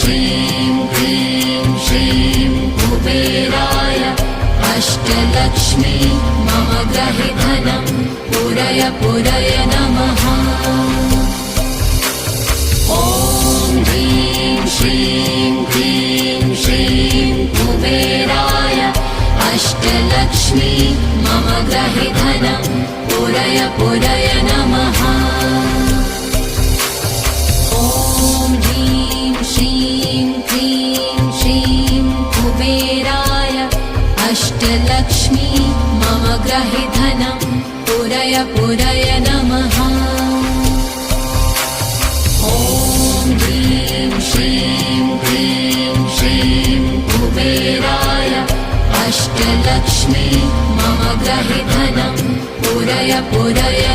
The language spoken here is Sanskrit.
श्रीं क्लीं श्रीं कुबेराय अष्टलक्ष्मी मम गृहे धनं पूरय पूरय नमः। ॐ ह्रीं श्रीं क्लीं श्रीं कुबेराय अष्टलक्ष्मी मम गृहे धनं पूरय पूरय नमः। ॐ ह्रीं श्रीं क्लीं श्रीं कुबेराय अष्टलक्ष्मी मम गृहे धनं पूरय पूरय नमः। ॐ ह्रीं श्रीं क्लीं श्रीं कुबेराय अष्टलक्ष्मी मम गृहे धनं पूरय पूरय